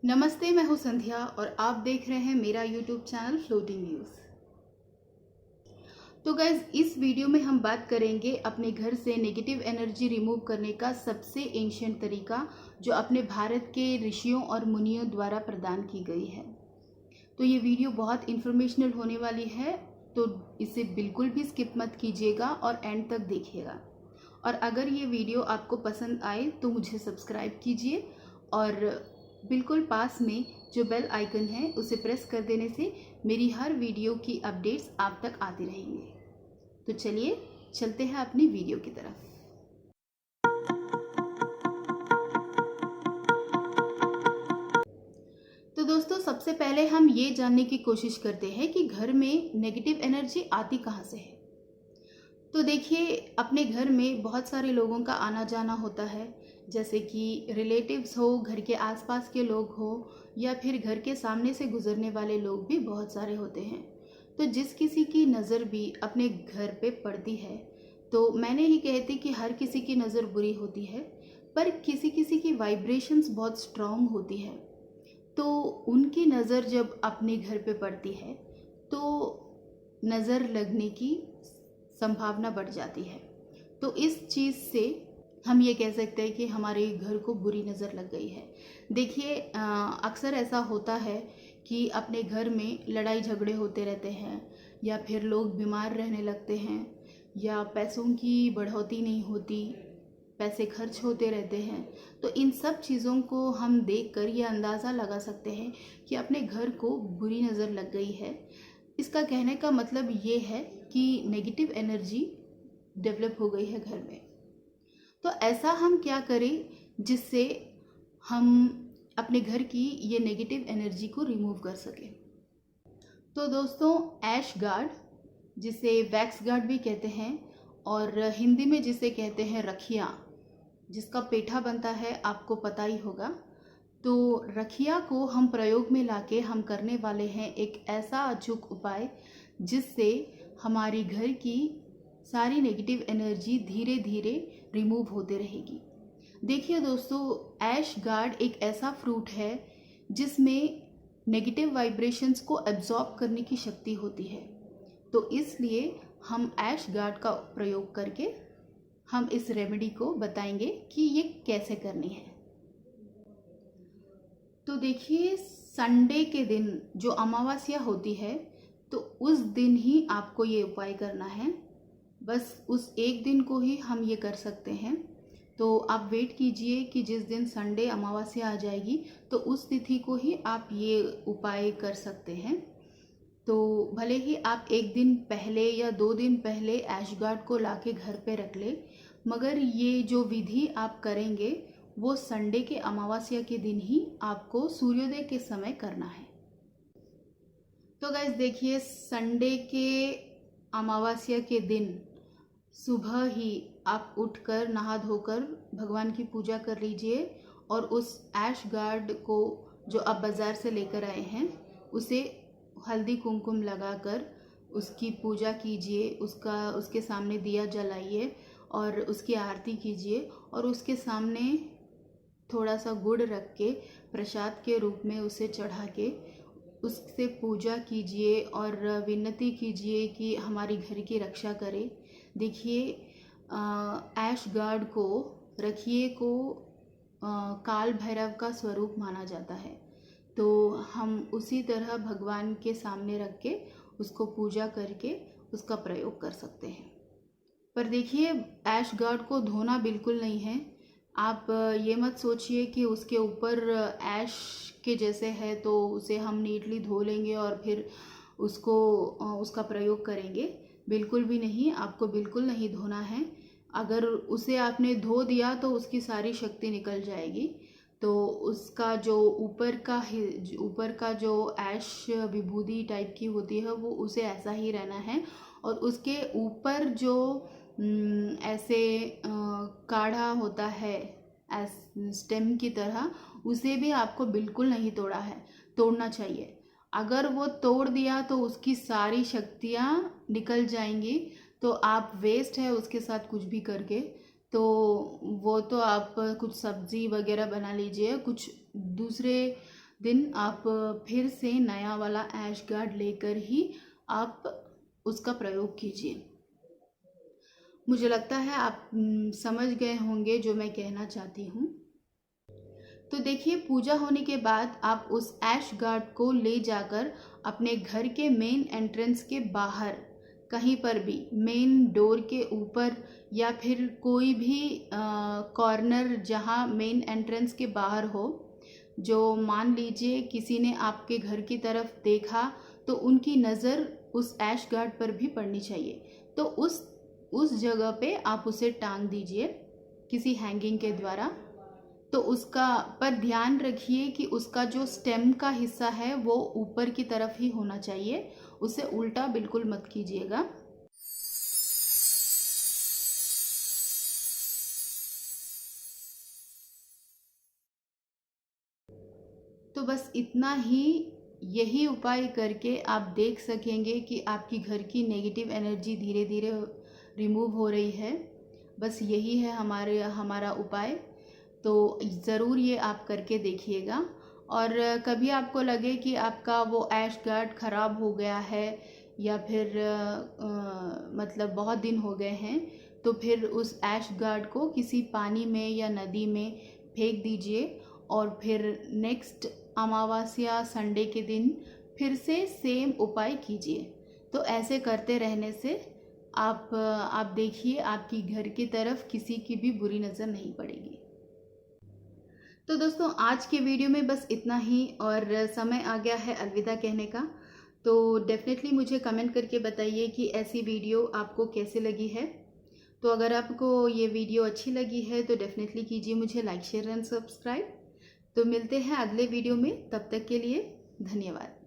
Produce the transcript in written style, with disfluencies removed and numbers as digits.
नमस्ते, मैं हूँ संध्या और आप देख रहे हैं मेरा यूट्यूब चैनल फ्लोटिंग न्यूज़। तो गाइज, इस वीडियो में हम बात करेंगे अपने घर से नेगेटिव एनर्जी रिमूव करने का सबसे एंशिएंट तरीका, जो अपने भारत के ऋषियों और मुनियों द्वारा प्रदान की गई है। तो ये वीडियो बहुत इन्फॉर्मेशनल होने वाली है, तो इसे बिल्कुल भी स्किप मत कीजिएगा और एंड तक देखिएगा। और अगर ये वीडियो आपको पसंद आए तो मुझे सब्सक्राइब कीजिए और बिल्कुल पास में जो बेल आइकन है उसे प्रेस कर देने से मेरी हर वीडियो की अपडेट्स आप तक आती रहेंगी। तो चलिए चलते हैं अपनी वीडियो की तरफ। तो दोस्तों, सबसे पहले हम ये जानने की कोशिश करते हैं कि घर में नेगेटिव एनर्जी आती कहाँ से है। तो देखिए, अपने घर में बहुत सारे लोगों का आना जाना होता है, जैसे कि रिलेटिव्स हो, घर के आसपास के लोग हो, या फिर घर के सामने से गुजरने वाले लोग भी बहुत सारे होते हैं। तो जिस किसी की नज़र भी अपने घर पे पड़ती है, तो मैं नहीं कहती कि हर किसी की नज़र बुरी होती है, पर किसी किसी की वाइब्रेशंस बहुत स्ट्रांग होती है। तो उनकी नज़र जब अपने घर पे पड़ती है तो नज़र लगने की संभावना बढ़ जाती है। तो इस चीज़ से हम ये कह सकते हैं कि हमारे घर को बुरी नज़र लग गई है। देखिए, अक्सर ऐसा होता है कि अपने घर में लड़ाई झगड़े होते रहते हैं, या फिर लोग बीमार रहने लगते हैं, या पैसों की बढ़ोतरी नहीं होती, पैसे खर्च होते रहते हैं। तो इन सब चीज़ों को हम देखकर ये अंदाज़ा लगा सकते हैं कि अपने घर को बुरी नज़र लग गई है। इसका कहने का मतलब ये है कि नेगेटिव एनर्जी डेवलप हो गई है घर में। तो ऐसा हम क्या करें जिससे हम अपने घर की ये नेगेटिव एनर्जी को रिमूव कर सकें। तो दोस्तों, ऐश गार्ड, जिसे वैक्स गार्ड भी कहते हैं, और हिंदी में जिसे कहते हैं रखिया, जिसका पेठा बनता है, आपको पता ही होगा। तो रखिया को हम प्रयोग में लाके हम करने वाले हैं एक ऐसा अचूक उपाय जिससे हमारी घर की सारी नेगेटिव एनर्जी धीरे धीरे रिमूव होते रहेगी। देखिए दोस्तों, ऐश गार्ड एक ऐसा फ्रूट है जिसमें नेगेटिव वाइब्रेशंस को एब्जॉर्ब करने की शक्ति होती है। तो इसलिए हम ऐश गार्ड का प्रयोग करके हम इस रेमेडी को बताएंगे कि ये कैसे करनी है। तो देखिए, संडे के दिन जो अमावस्या होती है, तो उस दिन ही आपको ये उपाय करना है। बस उस एक दिन को ही हम ये कर सकते हैं। तो आप वेट कीजिए कि जिस दिन संडे अमावस्या आ जाएगी, तो उस तिथि को ही आप ये उपाय कर सकते हैं। तो भले ही आप एक दिन पहले या 2 दिन पहले ऐश गार्ड को लाके घर पे रख ले, मगर ये जो विधि आप करेंगे वो संडे के अमावस्या के दिन ही आपको सूर्योदय के समय करना है। तो गाइस देखिए, संडे के अमावस्या के दिन सुबह ही आप उठकर नहा धोकर भगवान की पूजा कर लीजिए, और उस ऐश गार्ड को जो आप बाज़ार से लेकर आए हैं उसे हल्दी कुमकुम लगाकर उसकी पूजा कीजिए, उसके सामने दिया जलाइए और उसकी आरती कीजिए, और उसके सामने थोड़ा सा गुड़ रख के प्रसाद के रूप में उसे चढ़ा के उससे पूजा कीजिए और विनती कीजिए कि हमारी घर की रक्षा करे। देखिए, ऐश गार्ड को, रखिए को काल भैरव का स्वरूप माना जाता है। तो हम उसी तरह भगवान के सामने रख के उसको पूजा करके उसका प्रयोग कर सकते हैं। पर देखिए, ऐश गार्ड को धोना बिल्कुल नहीं है। आप ये मत सोचिए कि उसके ऊपर ऐश के जैसे है तो उसे हम नीटली धो लेंगे और फिर उसका प्रयोग करेंगे। बिल्कुल भी नहीं, आपको बिल्कुल नहीं धोना है। अगर उसे आपने धो दिया तो उसकी सारी शक्ति निकल जाएगी। तो उसका जो ऊपर का जो ऐश विभूति टाइप की होती है वो उसे ऐसा ही रहना है, और उसके ऊपर जो ऐसे काढ़ा होता है स्टेम की तरह, उसे भी आपको बिल्कुल नहीं तोड़ना चाहिए। अगर वो तोड़ दिया तो उसकी सारी शक्तियाँ निकल जाएंगी, तो आप वेस्ट है उसके साथ कुछ भी करके। तो वो तो आप कुछ सब्ज़ी वगैरह बना लीजिए, कुछ दूसरे दिन आप फिर से नया वाला ऐश गार्ड लेकर ही आप उसका प्रयोग कीजिए। मुझे लगता है आप समझ गए होंगे जो मैं कहना चाहती हूँ। तो देखिए, पूजा होने के बाद आप उस ऐश गार्ड को ले जाकर अपने घर के मेन एंट्रेंस के बाहर कहीं पर भी, मेन डोर के ऊपर या फिर कोई भी कॉर्नर जहाँ मेन एंट्रेंस के बाहर हो, जो मान लीजिए किसी ने आपके घर की तरफ देखा तो उनकी नज़र उस ऐश गार्ड पर भी पड़नी चाहिए। तो उस जगह पे आप उसे टांग दीजिए किसी हैंगिंग के द्वारा। तो उसका पर ध्यान रखिए कि उसका जो स्टेम का हिस्सा है वो ऊपर की तरफ ही होना चाहिए, उसे उल्टा बिल्कुल मत कीजिएगा। तो बस इतना ही, यही उपाय करके आप देख सकेंगे कि आपकी घर की नेगेटिव एनर्जी धीरे धीरे रिमूव हो रही है। बस यही है हमारा उपाय। तो ज़रूर ये आप करके देखिएगा। और कभी आपको लगे कि आपका वो ऐश गार्ड ख़राब हो गया है या फिर मतलब बहुत दिन हो गए हैं, तो फिर उस ऐश गार्ड को किसी पानी में या नदी में फेंक दीजिए और फिर नेक्स्ट अमावस्या संडे के दिन फिर से सेम उपाय कीजिए। तो ऐसे करते रहने से आप देखिए आपकी घर की तरफ किसी की भी बुरी नज़र नहीं पड़ेगी। तो दोस्तों, आज के वीडियो में बस इतना ही, और समय आ गया है अलविदा कहने का। तो डेफिनेटली मुझे कमेंट करके बताइए कि ऐसी वीडियो आपको कैसे लगी है। तो अगर आपको ये वीडियो अच्छी लगी है तो डेफिनेटली कीजिए मुझे लाइक, शेयर एंड सब्सक्राइब। तो मिलते हैं अगले वीडियो में, तब तक के लिए धन्यवाद।